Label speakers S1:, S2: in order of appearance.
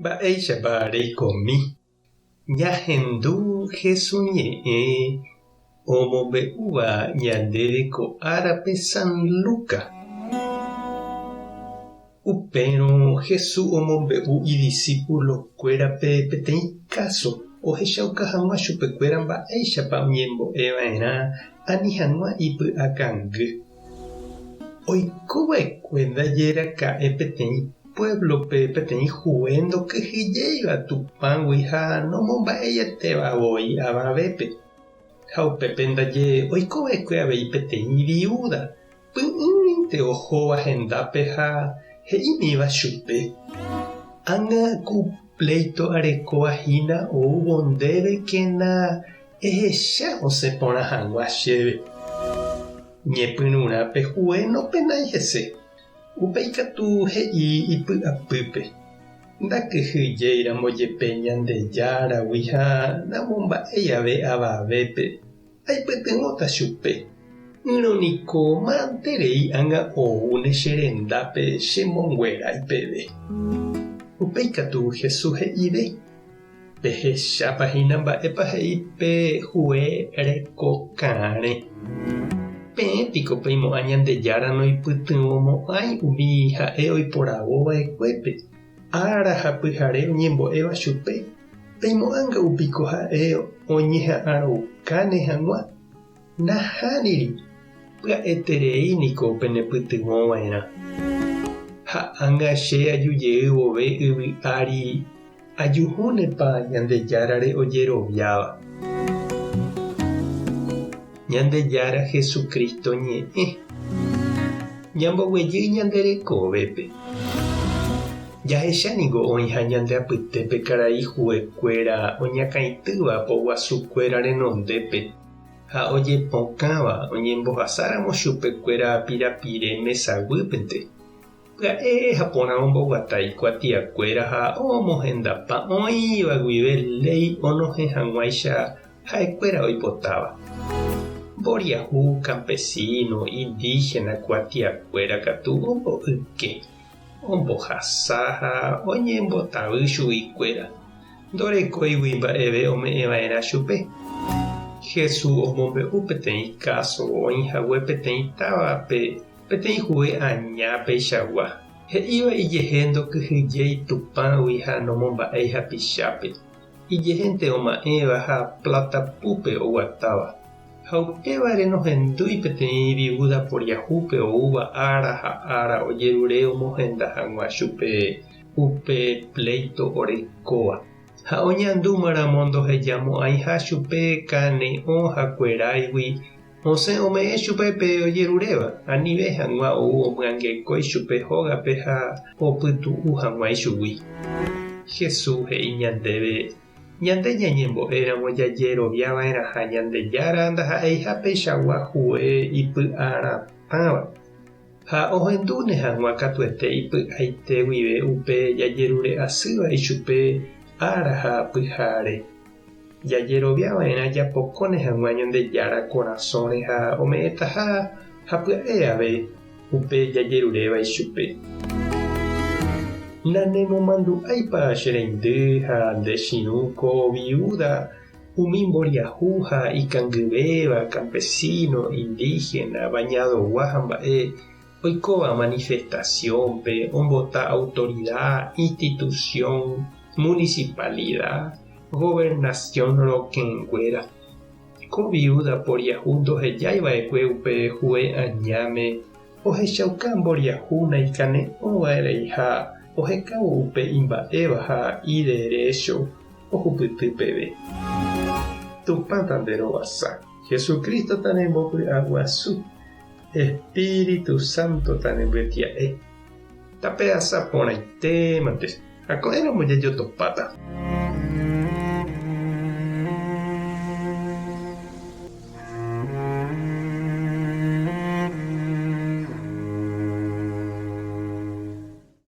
S1: Mba'éichapa reikomi. Ñahendu hesuñe'ẽ omombe'úva ñandéve ko árape San Luka. Upérõ Jesús omombe'u idiscípulokuérape peteĩ káso ohechauka hag̃ua chupekuéra mba'éichapa oñembo'eva'erã ani hag̃ua ipy'akangy. Oikova'ekue ndajeraka'e peteĩ pueblope peteĩ hue ndokyhyjéiva Tupãgui ha nomomba'ejetevavoi avavépe. Ha upépe ndaje oikova'ekue avei peteĩ viuda py'ỹinte ohóva hendápe ha he'ímiva chupe: “Ág̃a ku pleito arekovahína oúvo ndéve kéna ehecha osẽ porã hag̃ua chéve. Ñepyrũrãpe hue nopenái hese.” Upéi katu he'i ipy'apýpe: “Ndakyhyjéira mbojepe Ñandejáragui ha namomba'éi ave avavépe. Aipytyvõta chupe. Yrõniko ma'ãterei ág̃a oúne che rendápe chemonguerai peve.” Upéi katu Jesús he'íve: “Pehechápahína mba'épa he'i pe hue rekoka'ãre. Peẽpiko peimo'ã Ñandejára noipytyvõmo'ãi umi ha'e oiporavova'ekuépe. Ára ha pyhare oñembo'éva chupe. Peimo'ãnga upiko ha'e oñeha'ãroukáne hag̃ua. Nahániri. Pya'etereíniko penepytyvõva'erã. Ha ág̃a che ajujeývo vove yvy'ári ajuhúnepa Ñandejárare ojeroviáva.” Ñandejára Jesukristo ñe'ẽ. Ñamboguejýi ñande rekovépe. Jahechaniko oĩ ha ñande apytépe karai huekuéra oñakãitýva poguasukuéra renondépe ha ojepokãva oñembohasáramo chupekuéra pirapire mesaguýpente. Pya'e ha porã omboguata ikuatiakuéra ha omohendapa oĩva guive ley onohẽ hag̃uáicha ha'ekuéra oipotáva. Mboriahu campesino, indígena kuatiakuéra katu ombo'yke, ombohasa ha oñembotavy chuguikuéra. Ndorekóigui mba'eve ome'ẽva'erã chupe. Jesús omombe'u peteĩ káso oĩhague peteĩ távape peteĩ hue aña peichagua. He'íva ijehe ndokyhyjéi Tupãgui ha nomomba'éi hapichápe. Ijehénte oma'ẽva ha Pláta-púpe oguatáva. Ha upévare nohendúi peteĩ viuda poriahúpe oúva ára ha ára ojerure omohenda hag̃ua chupe upe pleito orekóva. Ha oñandúmaramo ndohejamo'ãiha chupe kane'õ ha kueráigui osẽ ome'ẽ chupe pe ojeruréva. Anive hag̃ua ou omyangekói chupe hógape ha opytu'u hag̃uái chugui. Jesús he'i ñandéve: “Ñande ñañembo'éramo jajeroviava'erã ha Ñandejára ndaha'éiha peichagua hue ipy'aratãva. Ha ohendúne hag̃ua katuete ipy'aite guive upe jajerure asýva ichupe ára ha pyhare. Jajeroviava'erã japokóne hag̃ua Ñandejára korasõre ha ome'ẽtaha ha pya'e ave upe jajeruréva ichupe. Nanemomandu'áipa che reindy ha ndechirũ ko viuda umi mboriahu ha ikangyvéva campesino, indígena, bañadogua ha mba'e oikóva manifestaciónpe ombota autoridad, institución, municipalidad, gobernación rokẽnguéra. Ko viuda poriahu ndohejáiva'ekue upe hue añáme ohechauka mboriahúna ikane'õva'erei ha ohekavu upe imba'éva ha iderecho ohupyty peve. Tupã tanderovasa, Jesukristo tanembovy'aguasu, Espíritu Santo tanembyatia'e. Tape asaporãitémante ha ko'ẽramo jajotopáta.